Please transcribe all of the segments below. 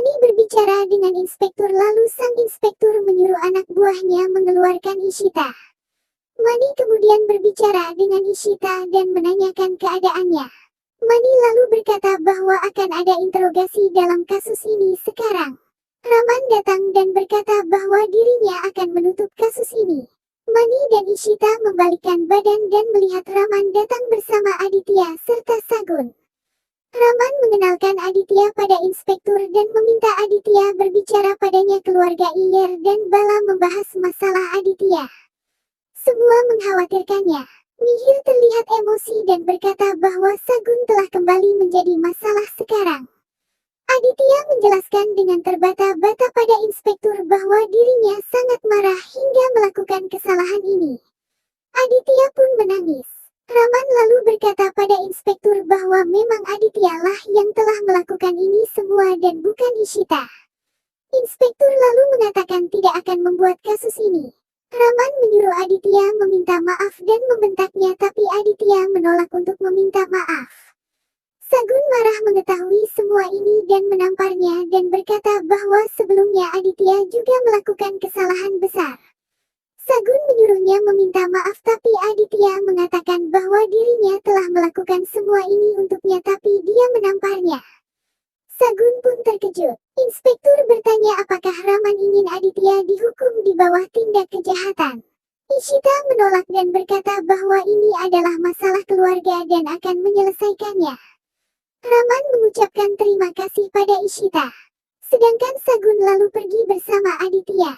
Mani berbicara dengan inspektur lalu sang inspektur menyuruh anak buahnya mengeluarkan Ishita. Mani kemudian berbicara dengan Ishita dan menanyakan keadaannya. Mani lalu berkata bahwa akan ada interogasi dalam kasus ini sekarang. Raman datang dan berkata bahwa dirinya akan menutup kasus ini. Mani dan Ishita membalikkan badan dan melihat Raman datang bersama Aditya serta Sagun. Raman mengenalkan Aditya pada inspektur dan meminta Aditya berbicara padanya. Keluarga Iyer dan Bala membahas masalah Aditya. Semua mengkhawatirkannya. Mihir terlihat emosi dan berkata bahwa Sagun telah kembali menjadi masalah sekarang. Aditya menjelaskan dengan terbata-bata pada inspektur bahwa dirinya sangat marah hingga melakukan kesalahan ini. Aditya pun menangis. Raman lalu berkata pada inspektur bahwa memang Aditya lah yang telah melakukan ini semua dan bukan Ishita. Inspektur lalu mengatakan tidak akan membuat kasus ini. Raman menyuruh Aditya meminta maaf dan membentaknya, tapi Aditya menolak untuk meminta maaf. Sagun marah mengetahui semua ini dan menamparnya dan berkata bahwa sebelumnya Aditya juga melakukan kesalahan besar. Sagun menyuruhnya meminta maaf, tapi Aditya mengatakan bahwa dirinya telah melakukan semua ini untuknya, tapi dia menamparnya. Sagun pun terkejut. Inspektur bertanya apakah Raman ingin Aditya dihukum di bawah tindak kejahatan. Ishita menolak dan berkata bahwa ini adalah masalah keluarga dan akan menyelesaikannya. Raman mengucapkan terima kasih pada Ishita. Sedangkan Sagun lalu pergi bersama Aditya.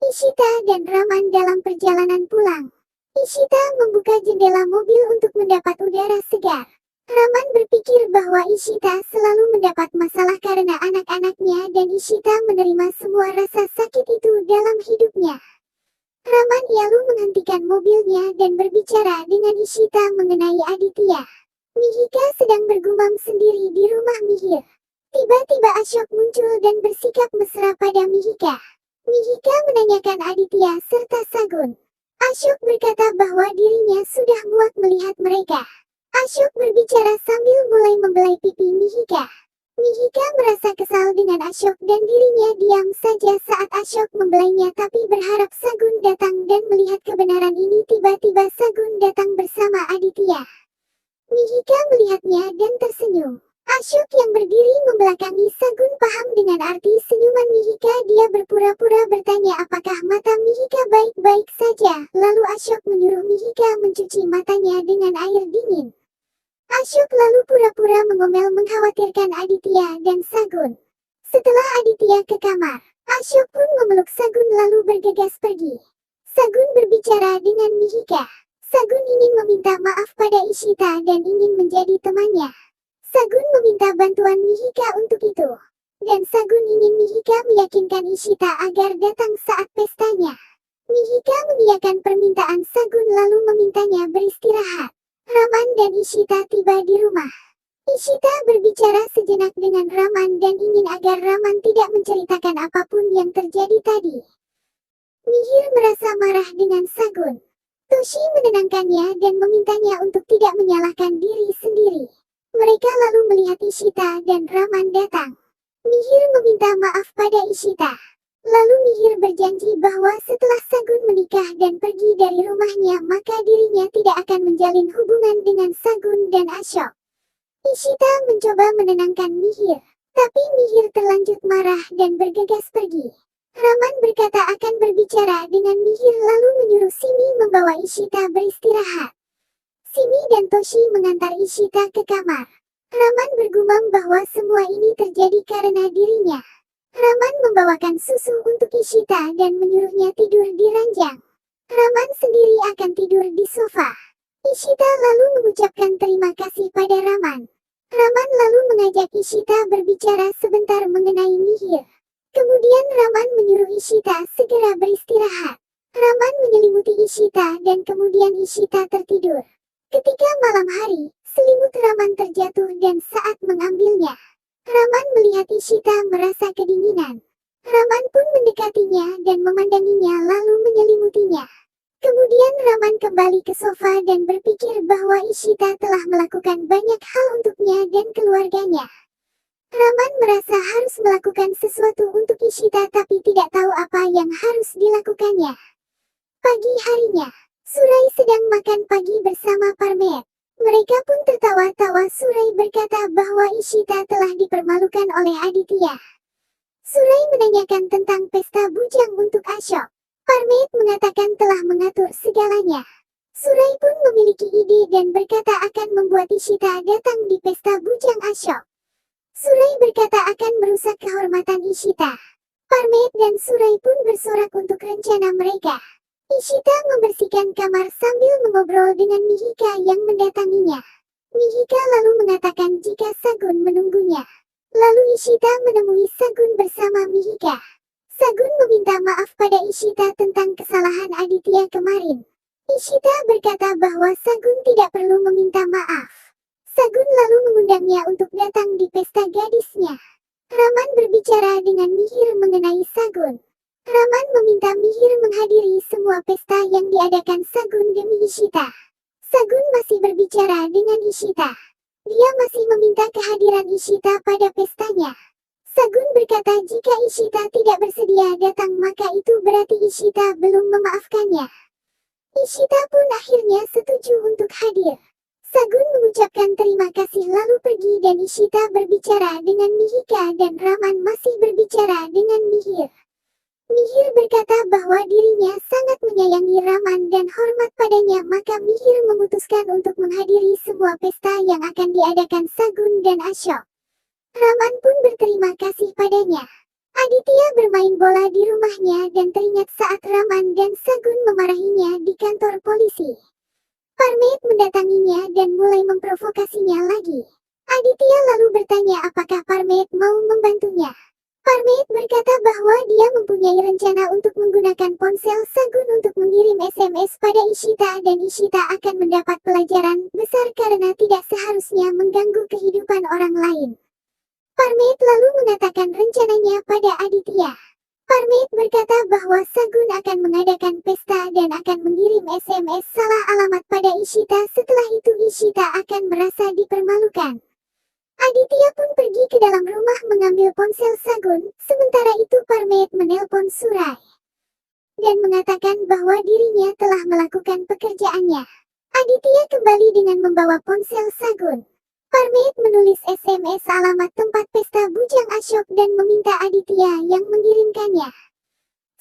Ishita dan Raman dalam perjalanan pulang. Ishita membuka jendela mobil untuk mendapat udara segar. Raman berpikir bahwa Ishita selalu mendapat masalah karena anak-anaknya dan Ishita menerima semua rasa sakit itu dalam hidupnya. Raman lalu menghentikan mobilnya dan berbicara dengan Ishita mengenai Aditya. Mihika sedang bergumam sendiri di rumah Mihir. Tiba-tiba Ashok muncul dan bersikap mesra pada Mihika. Mihika menanyakan Aditya serta Sagun. Ashok berkata bahwa dirinya sudah muak melihat mereka. Ashok berbicara sambil mulai membelai pipi Mihika. Mihika merasa kesal dengan Ashok dan dirinya diam saja saat Ashok membelainya, tapi berharap Sagun datang dan melihat kebenaran ini. Tiba-tiba Sagun datang bersama Aditya. Mihika melihatnya dan tersenyum. Ashok yang berdiri membelakangi Sagun paham dengan arti senyuman Mihika. Dia berpura-pura bertanya apakah mata Mihika baik-baik saja. Lalu Ashok menyuruh Mihika mencuci matanya dengan air dingin. Ashok lalu pura-pura mengomel mengkhawatirkan Aditya dan Sagun. Setelah Aditya ke kamar, Ashok pun memeluk Sagun lalu bergegas pergi. Sagun berbicara dengan Mihika. Sagun ingin meminta maaf pada Ishita dan ingin menjadi temannya. Sagun meminta bantuan Mihika untuk itu. Dan Sagun ingin Mihika meyakinkan Ishita agar datang saat pestanya. Mihika mengiyakan permintaan Sagun lalu memintanya beristirahat. Raman dan Ishita tiba di rumah. Ishita berbicara sejenak dengan Raman dan ingin agar Raman tidak menceritakan apapun yang terjadi tadi. Mihir merasa marah dengan Sagun. Toshi menenangkannya dan memintanya untuk tidak menyalahkan diri sendiri. Mereka lalu melihat Ishita dan Raman datang. Mihir meminta maaf pada Ishita. Lalu Mihir berjanji bahwa setelah Sagun menikah dan pergi dari rumahnya, maka dirinya tidak akan menjalin hubungan dengan Sagun dan Ashok. Ishita mencoba menenangkan Mihir, tapi Mihir terlanjut marah dan bergegas pergi. Raman berkata akan berbicara dengan Mihir lalu menyuruh Simi membawa Ishita beristirahat. Simi dan Toshi mengantar Ishita ke kamar. Raman bergumam bahwa semua ini terjadi karena dirinya. Raman membawakan susu untuk Ishita dan menyuruhnya tidur di ranjang. Raman sendiri akan tidur di sofa. Ishita lalu mengucapkan terima kasih pada Raman. Raman lalu mengajak Ishita berbicara sebentar mengenai Mihir. Kemudian Raman menyuruh Ishita segera beristirahat. Raman menyelimuti Ishita dan kemudian Ishita tertidur. Ketika malam hari, selimut Raman terjatuh dan saat mengambilnya, Raman melihat Ishita merasa kedinginan. Raman pun mendekatinya dan memandanginya lalu menyelimutinya. Kemudian Raman kembali ke sofa dan berpikir bahwa Ishita telah melakukan banyak hal untuknya dan keluarganya. Raman merasa harus melakukan sesuatu untuk Ishita tapi tidak tahu apa yang harus dilakukannya. Pagi harinya, Surai sedang makan pagi bersama Parmet. Mereka pun tertawa-tawa. Surai berkata bahwa Ishita telah dipermalukan oleh Aditya. Surai menanyakan tentang pesta bujang untuk Ashok. Parmet mengatakan telah mengatur segalanya. Surai pun memiliki ide dan berkata akan membuat Ishita datang di pesta bujang Ashok. Surai berkata akan merusak kehormatan Ishita. Parmet dan Surai pun bersorak untuk rencana mereka. Ishita membersihkan kamar sambil mengobrol dengan Mihika yang mendatanginya. Mihika lalu mengatakan jika Sagun menunggunya. Lalu Ishita menemui Sagun bersama Mihika. Sagun meminta maaf pada Ishita tentang kesalahan Aditya kemarin. Ishita berkata bahwa Sagun tidak perlu meminta maaf. Sagun lalu mengundangnya untuk datang di pesta gadisnya. Raman berbicara dengan Mihir mengenai Sagun. Raman meminta Mihir menghadiri semua pesta yang diadakan Sagun demi Ishita. Sagun masih berbicara dengan Ishita. Dia masih meminta kehadiran Ishita pada pestanya. Sagun berkata jika Ishita tidak bersedia datang maka itu berarti Ishita belum memaafkannya. Ishita pun akhirnya setuju untuk hadir. Sagun mengucapkan terima kasih lalu pergi dan Ishita berbicara dengan Mihika dan Raman masih berbicara dengan Mihir. Mihir berkata bahwa dirinya sangat menyayangi Raman dan hormat padanya maka Mihir memutuskan untuk menghadiri semua pesta yang akan diadakan Sagun dan Ashok. Raman pun berterima kasih padanya. Aditya bermain bola di rumahnya dan teringat saat Raman dan Sagun memarahinya di kantor polisi. Parmet mendatanginya dan mulai memprovokasinya lagi. Aditya lalu bertanya apakah Parmet mau membantunya. Parmet berkata bahwa dia mempunyai rencana untuk menggunakan ponsel Sagun untuk mengirim SMS pada Ishita dan Ishita akan mendapat pelajaran besar karena tidak seharusnya mengganggu kehidupan orang lain. Parmet lalu mengatakan rencananya pada Aditya. Parmet berkata bahwa Sagun akan mengadakan pesta dan akan mengirim SMS salah alamat pada Ishita. Setelah itu Ishita akan merasa dipermalukan. Aditya pun pergi ke dalam rumah mengambil ponsel Sagun, sementara itu Parmet menelpon Surai dan mengatakan bahwa dirinya telah melakukan pekerjaannya. Aditya kembali dengan membawa ponsel Sagun. Parmet menulis SMS alamat tempat pesta bujang Ashok dan meminta Aditya yang mengirimkannya.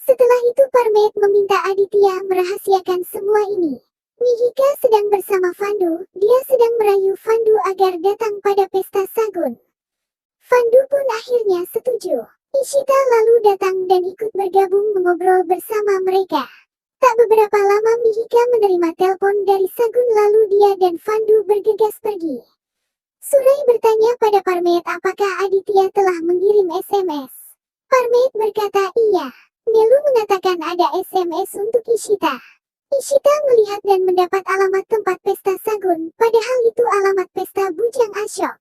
Setelah itu Parmet meminta Aditya merahasiakan semua ini. Mihika sedang bersama Fandu, dia sedang merayu Fandu agar datang pada pesta Sagun. Fandu pun akhirnya setuju. Ishita lalu datang dan ikut bergabung mengobrol bersama mereka. Tak beberapa lama Mihika menerima telepon dari Sagun lalu dia dan Fandu bergegas pergi. Surai bertanya pada Parmet apakah Aditya telah mengirim SMS. Parmet berkata iya. Nelu mengatakan ada SMS untuk Ishita. Ishita melihat dan mendapat alamat tempat pesta Sagun, padahal itu alamat pesta bujang Ashok.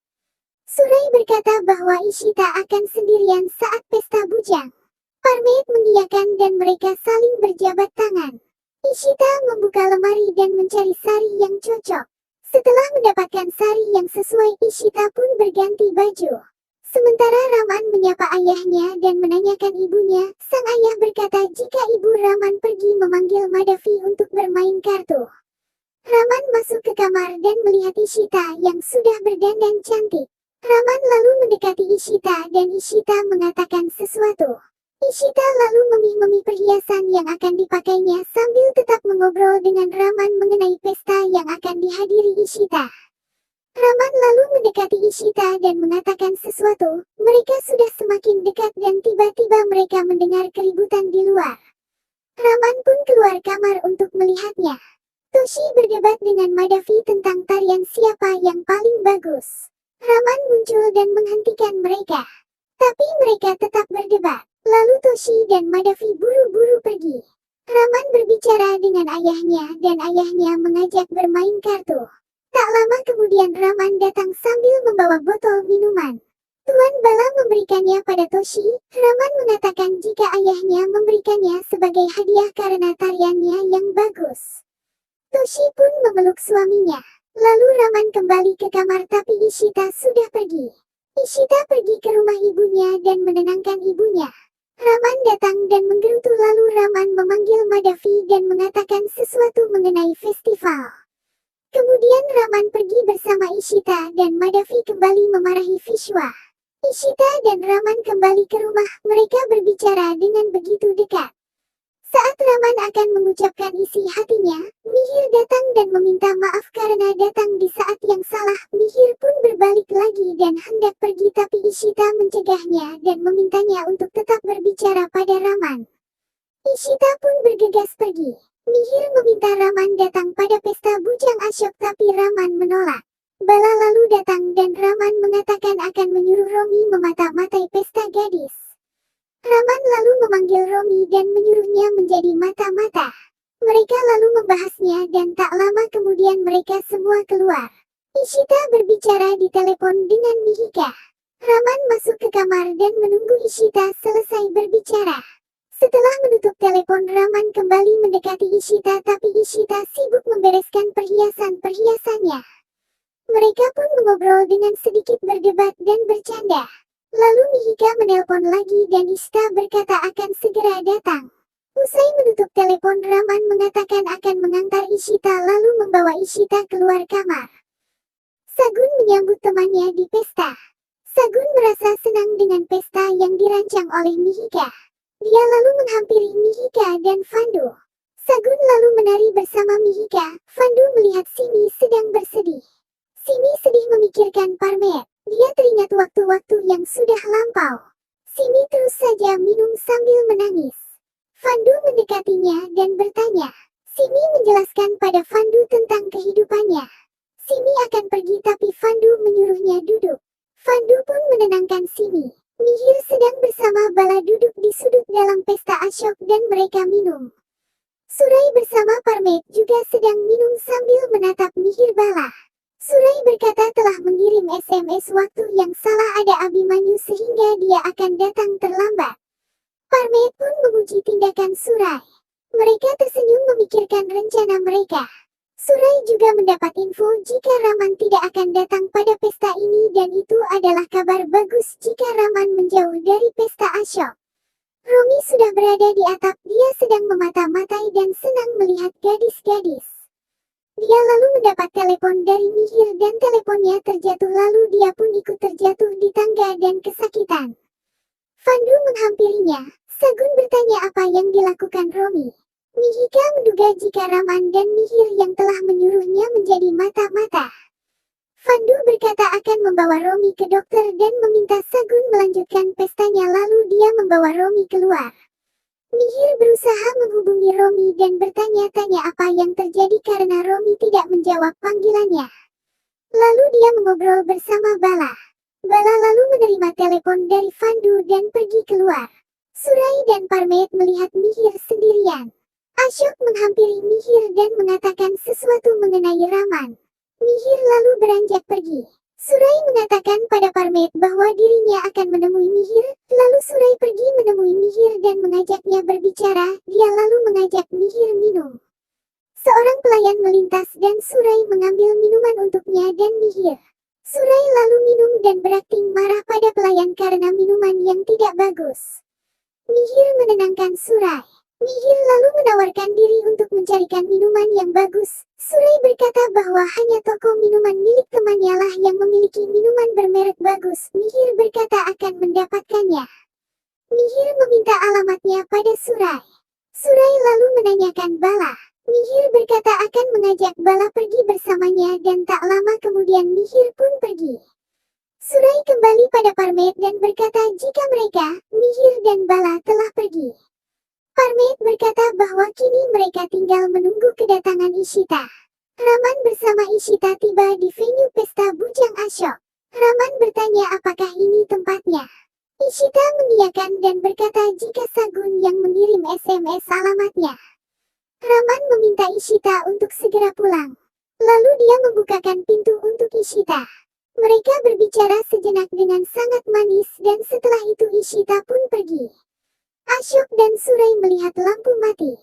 Surai berkata bahwa Ishita akan sendirian saat pesta bujang. Parmet mengiyakan dan mereka saling berjabat tangan. Ishita membuka lemari dan mencari sari yang cocok. Setelah mendapatkan sari yang sesuai, Ishita pun berganti baju. Sementara Raman menyapa ayahnya dan menanyakan ibunya, sang ayah berkata jika ibu Raman pergi memanggil Madavi untuk bermain kartu. Raman masuk ke kamar dan melihat Ishita yang sudah berdandan cantik. Raman lalu mendekati Ishita dan Ishita mengatakan sesuatu. Ishita lalu memih-memih perhiasan yang akan dipakainya sambil tetap mengobrol dengan Raman mengenai pesta yang akan dihadiri Ishita. Raman lalu mendekati Ishita dan mengatakan sesuatu. Mereka sudah semakin dekat dan tiba-tiba mereka mendengar keributan di luar. Raman pun keluar kamar untuk melihatnya. Toshi berdebat dengan Madavi tentang tarian siapa yang paling bagus. Raman muncul dan menghentikan mereka. Tapi mereka tetap berdebat. Lalu Toshi dan Madavi buru-buru pergi. Raman berbicara dengan ayahnya dan ayahnya mengajak bermain kartu. Tak lama kemudian Raman datang sambil membawa botol minuman. Tuan Bala memberikannya pada Toshi. Raman mengatakan jika ayahnya memberikannya sebagai hadiah karena tariannya yang bagus. Toshi pun memeluk suaminya. Lalu Raman kembali ke kamar tapi Ishita sudah pergi. Ishita pergi ke rumah ibunya dan menenangkan ibunya. Raman datang dan menggerutu lalu Raman memanggil Madhavi dan mengatakan sesuatu mengenai festival. Kemudian Raman pergi bersama Ishita dan Madhavi kembali memarahi Vishwa. Ishita dan Raman kembali ke rumah, mereka berbicara dengan begitu dekat. Saat Raman akan mengucapkan isi hatinya, Mihir datang dan meminta maaf karena datang di saat yang salah. Mihir pun berbalik lagi dan hendak pergi tapi Ishita mencegahnya dan memintanya untuk tetap berbicara pada Raman. Ishita pun bergegas pergi. Mihir meminta Raman datang pada pesta Bujang Ashok tapi Raman menolak. Bala lalu datang dan Raman mengatakan akan menyuruh Romi memata-matai pesta gadis. Raman lalu memanggil Romi dan menyuruhnya menjadi mata-mata. Mereka lalu membahasnya dan tak lama kemudian mereka semua keluar. Ishita berbicara di telepon dengan Mihika. Raman masuk ke kamar dan menunggu Ishita selesai berbicara. Setelah menutup telepon Raman kembali mendekati Ishita tapi Ishita sibuk membereskan perhiasan-perhiasannya. Mereka pun mengobrol dengan sedikit berdebat dan bercanda. Lalu Mihika menelpon lagi dan Ishita berkata akan segera datang. Usai menutup telepon Raman mengatakan akan mengantar Ishita lalu membawa Ishita keluar kamar. Sagun menyambut temannya di pesta. Sagun merasa senang dengan pesta yang dirancang oleh Mihika. Dia lalu menghampiri Mihika dan Fandu. Sagun lalu menari bersama Mihika. Fandu melihat Simi sedang bersedih. Simi sedih memikirkan Parmet. Dia teringat waktu-waktu yang sudah lampau. Simi terus saja minum sambil menangis. Fandu mendekatinya dan bertanya. Simi menjelaskan pada Fandu tentang kehidupannya. Simi akan pergi tapi Fandu menyuruhnya duduk. Fandu pun menenangkan Simi. Mihir sedang bersama Bala duduk di sudut dalam pesta Ashok dan mereka minum. Surai bersama Parmet juga sedang minum sambil menatap Mihir Bala. Surai berkata telah mengirim SMS waktu yang salah ada Abimanyu sehingga dia akan datang terlambat. Parmet pun memuji tindakan Surai. Mereka tersenyum memikirkan rencana mereka. Surai juga mendapat info jika Raman tidak akan datang pada pesta ini dan itu adalah kabar bagus jika Raman menjauh dari pesta Ashok. Romi sudah berada di atap, dia sedang memata-matai dan senang melihat gadis-gadis. Dia lalu mendapat telepon dari Mihir dan teleponnya terjatuh lalu dia pun ikut terjatuh di tangga dan kesakitan. Fandu menghampirinya. Sagun bertanya apa yang dilakukan Romi. Mihika menduga jika Raman dan Mihir yang telah menyuruhnya menjadi mata-mata. Fandu berkata akan membawa Romi ke dokter dan meminta Sagun melanjutkan pestanya lalu dia membawa Romi keluar. Mihir berusaha menghubungi Romi dan bertanya-tanya apa yang terjadi karena Romi tidak menjawab panggilannya. Lalu dia mengobrol bersama Bala. Bala lalu menerima telepon dari Fandu dan pergi keluar. Surai dan Parmet melihat Mihir sendirian. Ashok menghampiri Mihir dan mengatakan sesuatu mengenai Raman. Mihir lalu beranjak pergi. Surai mengatakan pada Parmet bahwa dirinya akan menemui Mihir, lalu Surai pergi menemui Mihir dan mengajaknya berbicara, dia lalu mengajak Mihir minum. Seorang pelayan melintas dan Surai mengambil minuman untuknya dan Mihir. Surai lalu minum dan berakting marah pada pelayan karena minuman yang tidak bagus. Mihir menenangkan Surai. Mihir lalu menawarkan diri untuk mencarikan minuman yang bagus. Surai berkata bahwa hanya toko minuman milik temannya lah yang memiliki minuman bermerek bagus. Mihir berkata akan mendapatkannya. Mihir meminta alamatnya pada Surai. Surai lalu menanyakan Bala. Mihir berkata akan mengajak Bala pergi bersamanya dan tak lama kemudian Mihir pun pergi. Surai kembali pada Parmet dan berkata jika mereka, Mihir dan Bala telah pergi. Parmet berkata bahwa kini mereka tinggal menunggu kedatangan Ishita. Raman bersama Ishita tiba di venue pesta Bujang Ashok. Raman bertanya apakah ini tempatnya. Ishita mengiyakan dan berkata jika Sagun yang mengirim SMS alamatnya. Raman meminta Ishita untuk segera pulang. Lalu dia membukakan pintu untuk Ishita. Mereka berbicara sejenak dengan sangat manis dan setelah itu Ishita pun pergi. Ashok dan Surai melihat lampu mati.